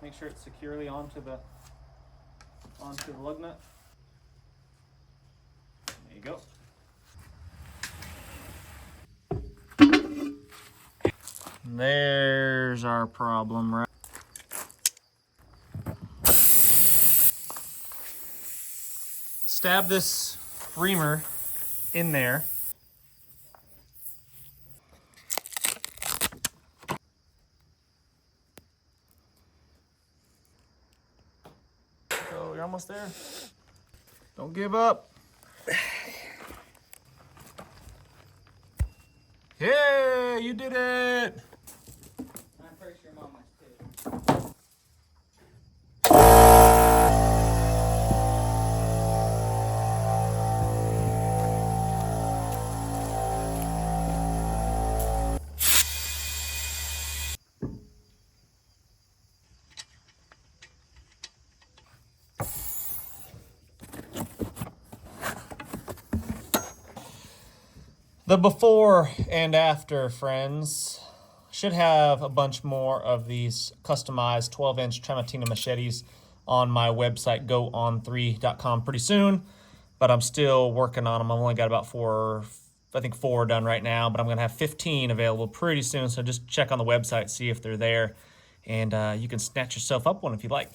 Make sure it's securely onto the lug nut. There you go. There's our problem, right? Stab this reamer in there. So you're almost there. Don't give up. Yeah, you did it. I'm pretty sure Mom wants to. The before and after, friends. Should have a bunch more of these customized 12-inch Trematino machetes on my website, goon3.com, pretty soon, but I'm still working on them. I've only got about four done right now, but I'm going to have 15 available pretty soon, so just check on the website, see if they're there, and you can snatch yourself up one if you like.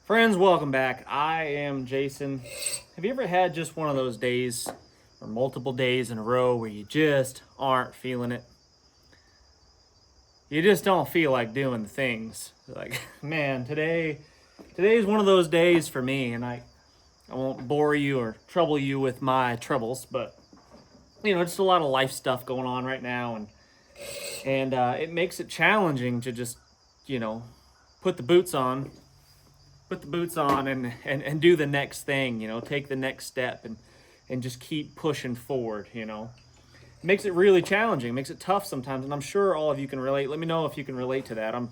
Friends, welcome back. I am Jason. Have you ever had just one of those days or multiple days in a row where you just aren't feeling it? You just don't feel like doing the things. Like, man, today's one of those days for me, and I won't bore you or trouble you with my troubles, but just a lot of life stuff going on right now, and it makes it challenging to just, put the boots on and do the next thing, take the next step and just keep pushing forward, It makes it really challenging, it makes it tough sometimes, and I'm sure all of you can relate. Let me know if you can relate to that. I'm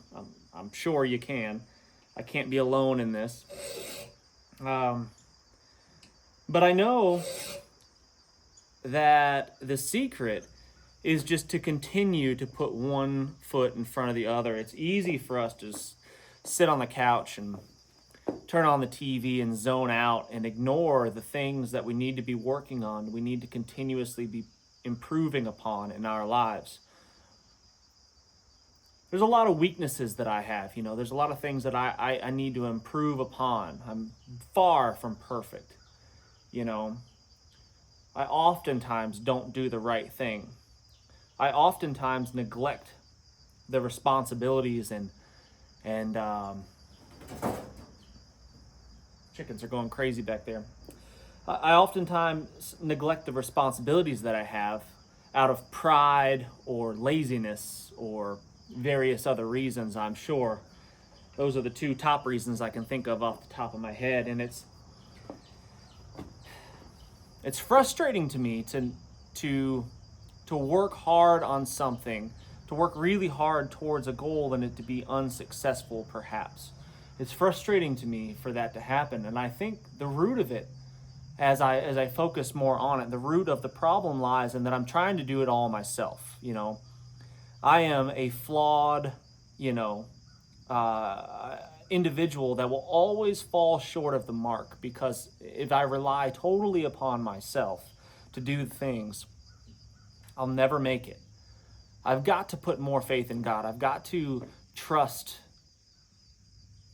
sure you can. I can't be alone in this. But I know that the secret is just to continue to put one foot in front of the other. It's easy for us to just sit on the couch and turn on the TV and zone out and ignore the things that we need to be working on, we need to continuously be improving upon in our lives. There's a lot of weaknesses that I have, there's a lot of things that I need to improve upon. I'm far from perfect, I oftentimes don't do the right thing. I oftentimes neglect the responsibilities and chickens are going crazy back there. I oftentimes neglect the responsibilities that I have out of pride or laziness or various other reasons, I'm sure. Those are the two top reasons I can think of off the top of my head, and it's frustrating to me to work hard on something, to work really hard towards a goal and it to be unsuccessful perhaps. It's frustrating to me for that to happen, and I think the root of it, as I focus more on it, the root of the problem lies in that I'm trying to do it all myself. I am a flawed, individual that will always fall short of the mark, because if I rely totally upon myself to do things, I'll never make it. I've got to put more faith in God. I've got to trust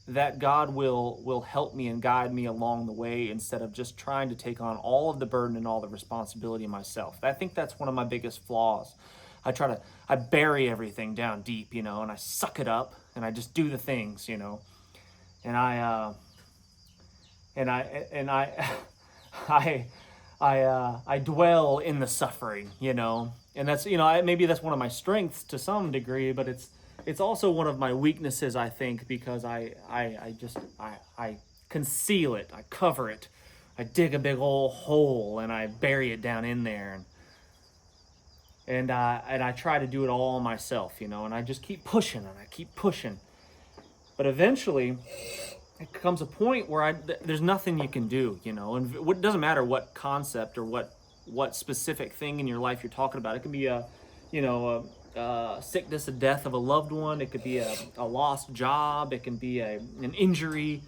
that God will help me and guide me along the way, instead of just trying to take on all of the burden and all the responsibility myself. I think that's one of my biggest flaws. I bury everything down deep, and I suck it up and I just do the things, and I dwell in the suffering, and that's, maybe that's one of my strengths to some degree, but it's also one of my weaknesses, I think, because I conceal it, I cover it, I dig a big old hole and I bury it down in there, and I try to do it all myself, you know, and I just keep pushing and I keep pushing. But eventually, it comes a point where there's nothing you can do, you know, and it doesn't matter what concept or what specific thing in your life you're talking about. It could be a sickness, a death of a loved one. It could be a lost job. It can be an injury.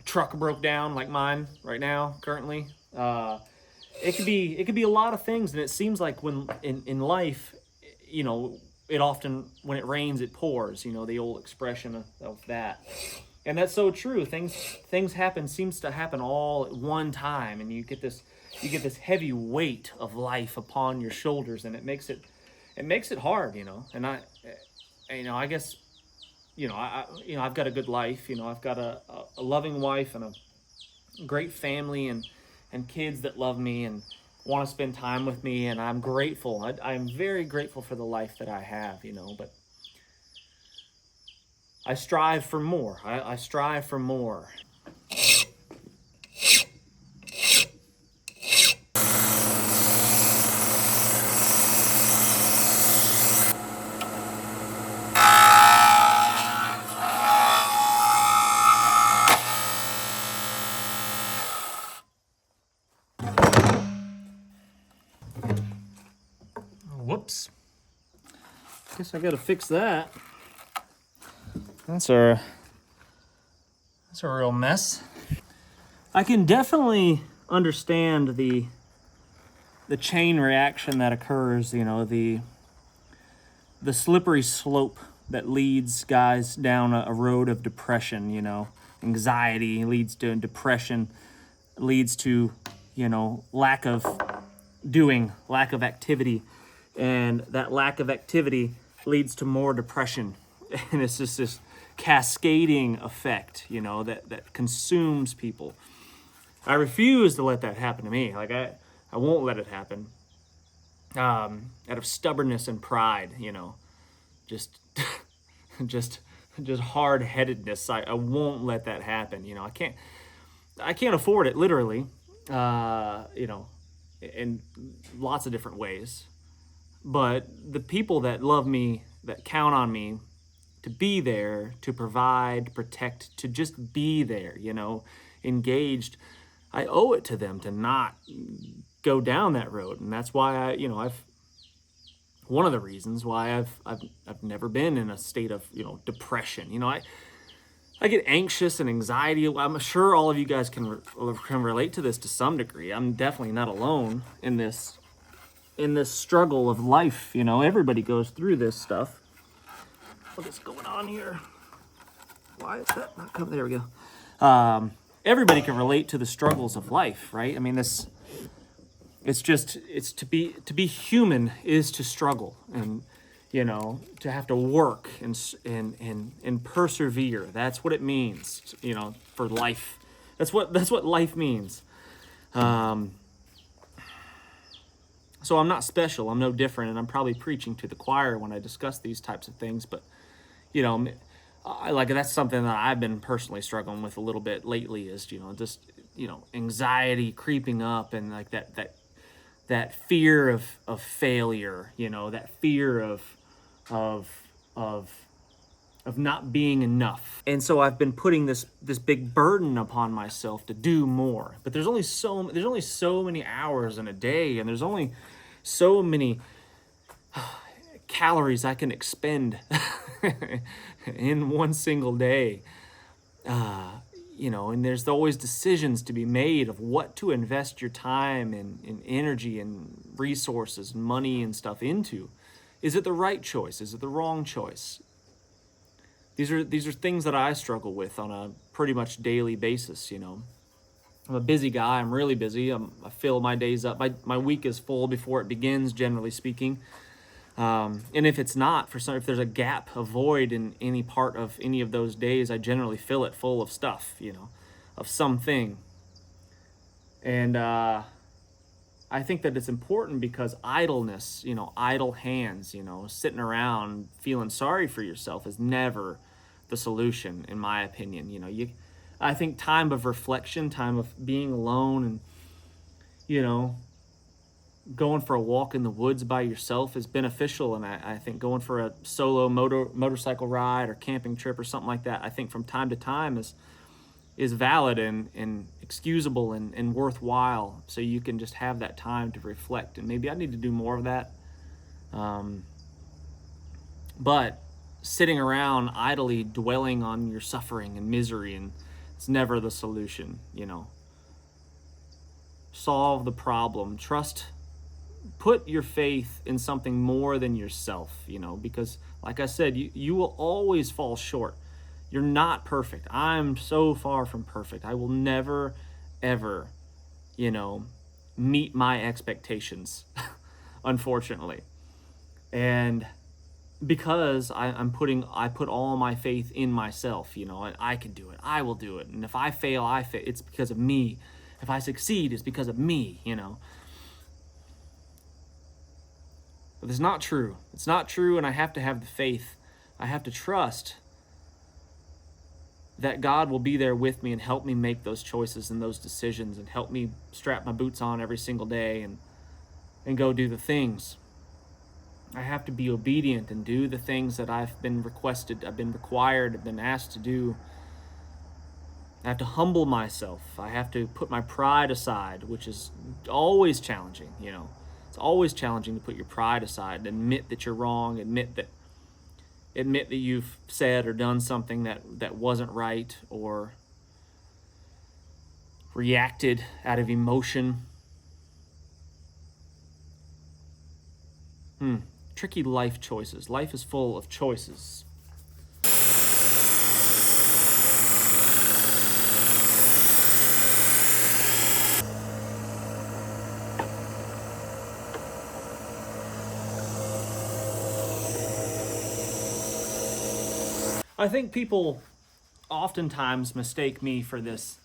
Truck broke down like mine right now, currently. It could be a lot of things, and it seems like when in life, you know, it often, when it rains it pours, you know, the old expression of that. And that's so true. Things seems to happen all at one time, and you get this heavy weight of life upon your shoulders, and it makes it hard, you know. And I guess, I've got a good life, you know. I've got a loving wife and a great family, and kids that love me and want to spend time with me, and I'm grateful. I'm very grateful for the life that I have, you know. But I strive for more. I strive for more. Whoops. Guess I gotta fix that. That's a real mess. I can definitely understand the chain reaction that occurs, you know, the slippery slope that leads guys down a road of depression, you know. Anxiety leads to depression, leads to, you know, lack of activity, and that lack of activity leads to more depression. And it's just this cascading effect, you know, that consumes people. I refuse to let that happen to me. Like, I won't let it happen. Out of stubbornness and pride, you know, just just hard-headedness. I won't let that happen. You know, I can't afford it, literally, you know, in lots of different ways. But the people that love me, that count on me to be there, to provide, protect, to just be there, you know, engaged, I owe it to them to not go down that road. And that's why one of the reasons why I've never been in a state of, you know, depression. You know, I get anxious and anxiety. I'm sure all of you guys can relate to this to some degree. I'm definitely not alone in this struggle of life. You know, everybody goes through this stuff. What is going on here? Why is that not coming? There we go. Everybody can relate to the struggles of life, right? I mean, it's to be human is to struggle, and, you know, to have to work and persevere. That's what it means, you know, for life. That's what life means. So I'm not special. I'm no different, and I'm probably preaching to the choir when I discuss these types of things. But, you know, that's something that I've been personally struggling with a little bit lately. Is, you know, just, you know, anxiety creeping up, and like that fear of failure. You know, that fear of not being enough. And so I've been putting this big burden upon myself to do more. But there's only so many hours in a day, and there's only so many calories I can expend in one single day. You know, and there's always decisions to be made of what to invest your time and energy and resources and money and stuff into. Is it the right choice? Is it the wrong choice? These are things that I struggle with on a pretty much daily basis, you know. I'm a busy guy. I'm really busy. I fill my days up. My week is full before it begins, generally speaking. And if it's not, if there's a gap, a void in any part of any of those days, I generally fill it full of stuff, you know, of something. And I think that it's important because idleness, you know, idle hands, you know, sitting around feeling sorry for yourself is never the solution, in my opinion. You know, I think time of reflection, time of being alone and, going for a walk in the woods by yourself is beneficial. And I think going for a solo motorcycle ride or camping trip or something like that, I think from time to time is valid and excusable and worthwhile. So you can just have that time to reflect. And maybe I need to do more of that. But sitting around idly dwelling on your suffering and misery, and it's never the solution. Solve the problem. Put your faith in something more than yourself, because like I said, you will always fall short. You're not perfect. I'm so far from perfect. I will never, ever, meet my expectations, unfortunately. And because I put all my faith in myself, and I can do it. I will do it. And if I fail, it's because of me. If I succeed, it's because of me, But it's not true. It's not true, and I have to have the faith. I have to trust that God will be there with me and help me make those choices and those decisions and help me strap my boots on every single day and go do the things. I have to be obedient and do the things that I've been requested, I've been required, I've been asked to do. I have to humble myself. I have to put my pride aside, which is always challenging, It's always challenging to put your pride aside and admit that you're wrong, admit that you've said or done something that wasn't right or reacted out of emotion. Tricky life choices. Life is full of choices. I think people oftentimes mistake me for this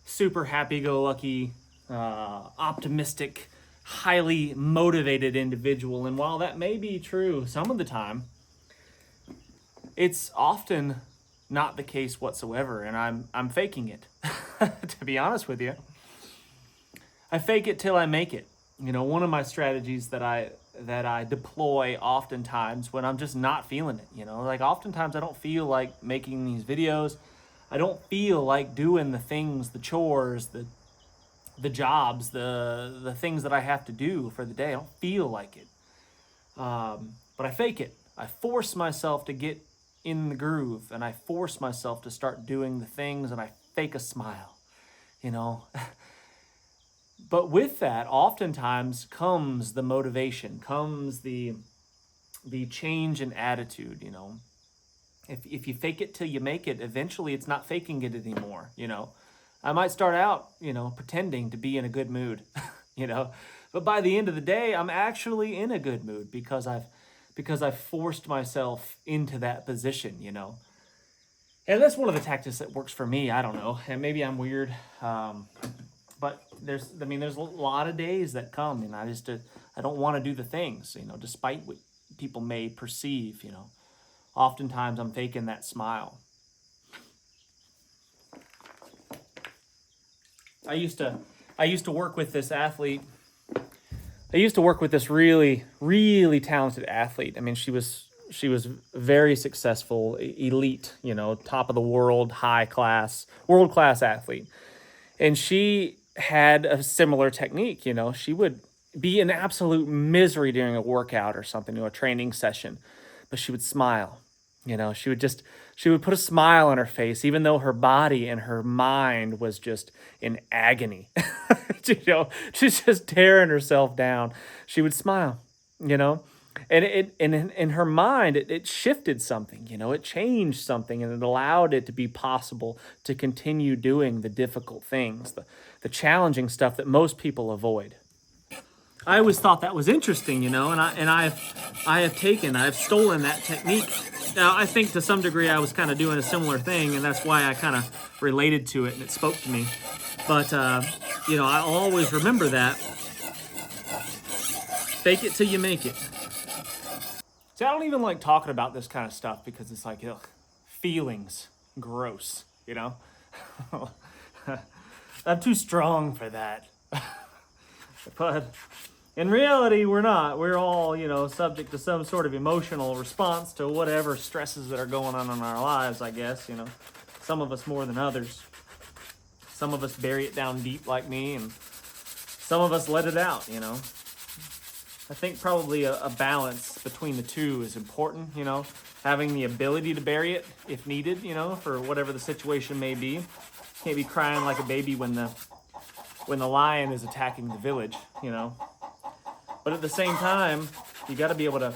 super happy-go-lucky, optimistic, highly motivated individual. And while that may be true some of the time, it's often not the case whatsoever. And I'm faking it, to be honest with you. I fake it till I make it. One of my strategies that I deploy oftentimes when I'm just not feeling it, like oftentimes I don't feel like making these videos. I don't feel like doing the things, the chores, the jobs, the things that I have to do for the day. I don't feel like it. But I fake it. I force myself to get in the groove, and I force myself to start doing the things, and I fake a smile, But with that, oftentimes comes the motivation, comes the change in attitude, If you fake it till you make it, eventually it's not faking it anymore, I might start out, pretending to be in a good mood, But by the end of the day, I'm actually in a good mood because I've forced myself into that position, And that's one of the tactics that works for me. I don't know, and maybe I'm weird. But there's a lot of days that come, and I don't want to do the things, despite what people may perceive, Oftentimes I'm faking that smile. I used to work with this athlete. I used to work with this really, really talented athlete. She was very successful, elite, top of the world, world class athlete. And she had a similar technique, She would be in absolute misery during a workout or something, a training session, but she would smile. She would put a smile on her face, even though her body and her mind was just in agony. She's just tearing herself down. She would smile, and in her mind, it shifted something, it changed something, and it allowed it to be possible to continue doing the difficult things, the challenging stuff that most people avoid. I always thought that was interesting, and I've stolen that technique. Now, I think to some degree I was kind of doing a similar thing, and that's why I kind of related to it and it spoke to me. But, I always remember that. Fake it till you make it. See, I don't even like talking about this kind of stuff because it's like, ugh, feelings, gross, I'm too strong for that. But in reality, we're not. We're all, subject to some sort of emotional response to whatever stresses that are going on in our lives, I guess, Some of us more than others. Some of us bury it down deep like me, and some of us let it out. I think probably a balance between the two is important, having the ability to bury it if needed, for whatever the situation may be. Can't be crying like a baby when the lion is attacking the village, But at the same time, you got to be able to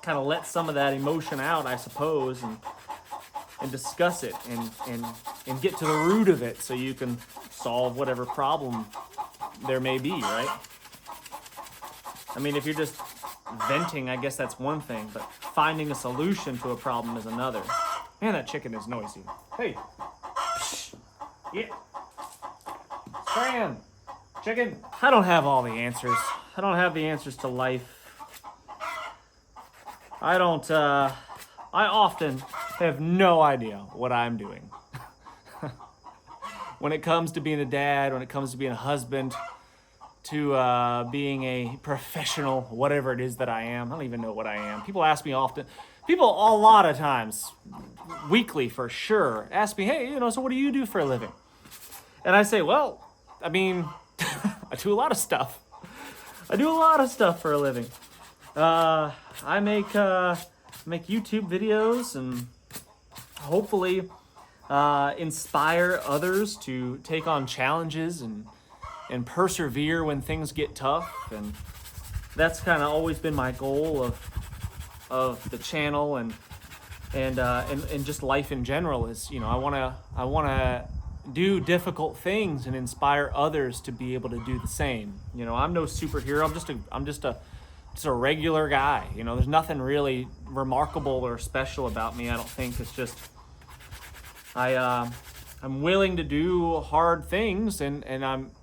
kind of let some of that emotion out, I suppose, and discuss it and get to the root of it so you can solve whatever problem there may be, right? I mean, if you're just venting, I guess that's one thing, but finding a solution to a problem is another. Man, that chicken is noisy. Hey. Yeah. Scram. Chicken. I don't have all the answers. I don't have the answers to life. I often have no idea what I'm doing. When it comes to being a dad, when it comes to being a husband, to being a professional, whatever it is that I am. I don't even know what I am. People ask me often, a lot of times, weekly for sure, ask me, hey, so what do you do for a living? And I say, well, I mean, I do a lot of stuff. I do a lot of stuff for a living. I make YouTube videos and hopefully inspire others to take on challenges and persevere when things get tough. And that's kind of always been my goal of the channel and just life in general is, I want to do difficult things and inspire others to be able to do the same. I'm no superhero. I'm just a regular guy. There's nothing really remarkable or special about me. I don't think. It's just I'm willing to do hard things, and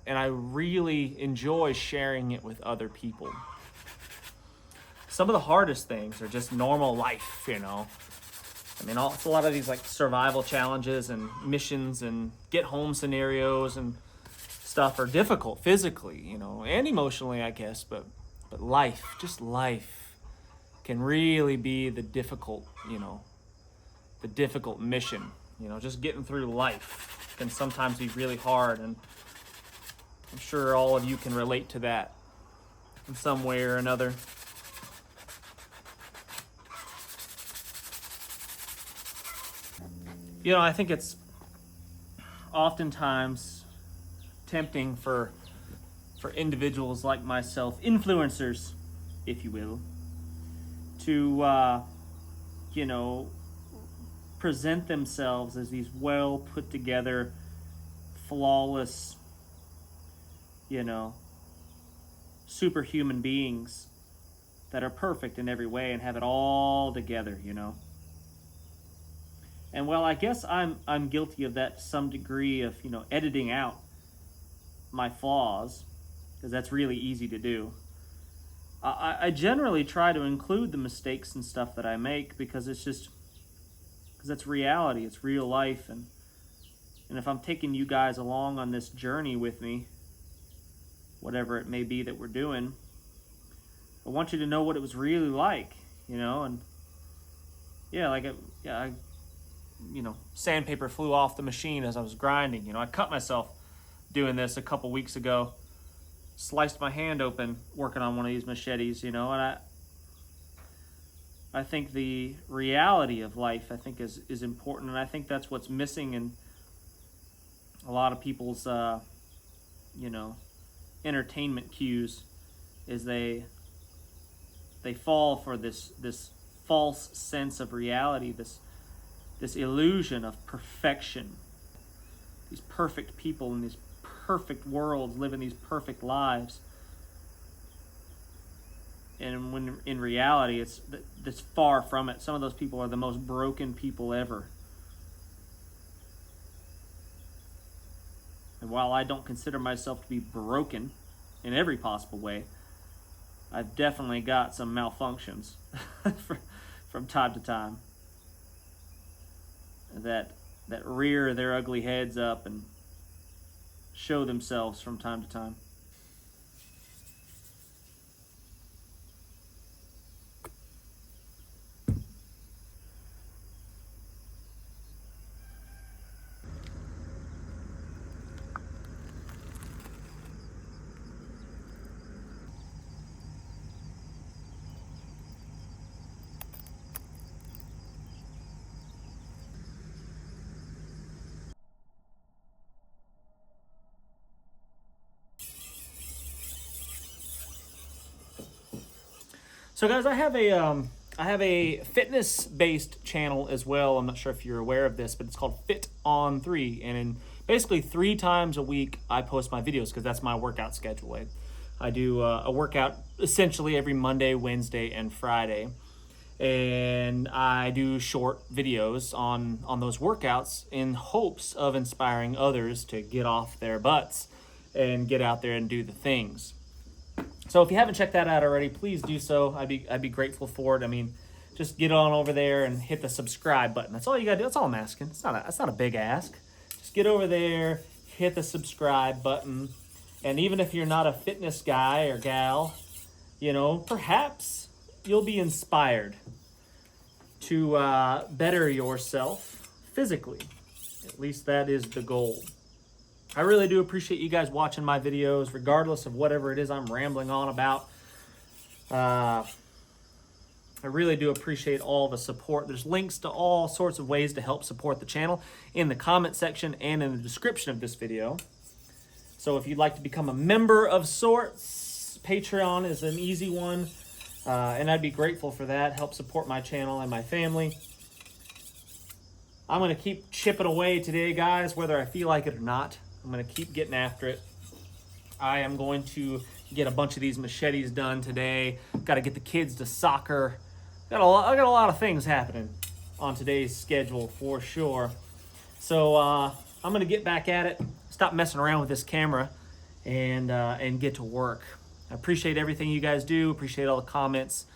I really enjoy sharing it with other people. Some of the hardest things are just normal life, I mean, it's a lot of these like survival challenges and missions and get home scenarios and stuff are difficult physically, and emotionally, I guess. But life, just life, can really be the difficult, the difficult mission. Just getting through life can sometimes be really hard, and I'm sure all of you can relate to that in some way or another. I think it's oftentimes tempting for individuals like myself, influencers, if you will, to, present themselves as these well put together, flawless, superhuman beings that are perfect in every way and have it all together, And well, I guess I'm guilty of that to some degree of, editing out my flaws, because that's really easy to do. I generally try to include the mistakes and stuff that I make because that's reality, it's real life, and if I'm taking you guys along on this journey with me, whatever it may be that we're doing, I want you to know what it was really like, and sandpaper flew off the machine as I was grinding. I cut myself doing this a couple weeks ago, sliced my hand open working on one of these machetes, and I think the reality of life, is important, and I think that's what's missing in a lot of people's, entertainment cues, is they fall for this false sense of reality, this illusion of perfection. These perfect people in these perfect worlds living these perfect lives. And when in reality, it's far from it. Some of those people are the most broken people ever. And while I don't consider myself to be broken in every possible way, I've definitely got some malfunctions from time to time that that rear their ugly heads up and show themselves from time to time. So guys, I have a fitness-based channel as well. I'm not sure if you're aware of this, but it's called Fit on 3. And basically 3 times a week, I post my videos because that's my workout schedule. I do a workout essentially every Monday, Wednesday, and Friday. And I do short videos on those workouts in hopes of inspiring others to get off their butts and get out there and do the things. So if you haven't checked that out already, please do so. I'd be grateful for it. I mean, just get on over there and hit the subscribe button. That's all you gotta do. That's all I'm asking. It's not a big ask. Just get over there, hit the subscribe button, and even if you're not a fitness guy or gal, you know, perhaps you'll be inspired to better yourself physically. At least that is the goal. I really do appreciate you guys watching my videos, regardless of whatever it is I'm rambling on about. I really do appreciate all the support. There's links to all sorts of ways to help support the channel in the comment section and in the description of this video. So if you'd like to become a member of sorts, Patreon is an easy one, and I'd be grateful for that. Help support my channel and my family. I'm going to keep chipping away today, guys, whether I feel like it or not. I'm going to keep getting after it. I am going to get a bunch of these machetes done today. Got to get the kids to soccer. I got a lot of things happening on today's schedule for sure. So I'm going to get back at it, stop messing around with this camera, and get to work. I appreciate everything you guys do. Appreciate all the comments,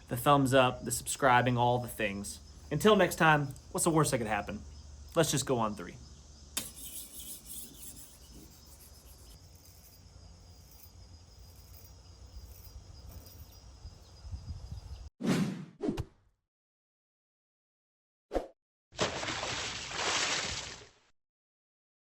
the thumbs up, the subscribing, all the things. Until next time, what's the worst that could happen? Let's just go on 3.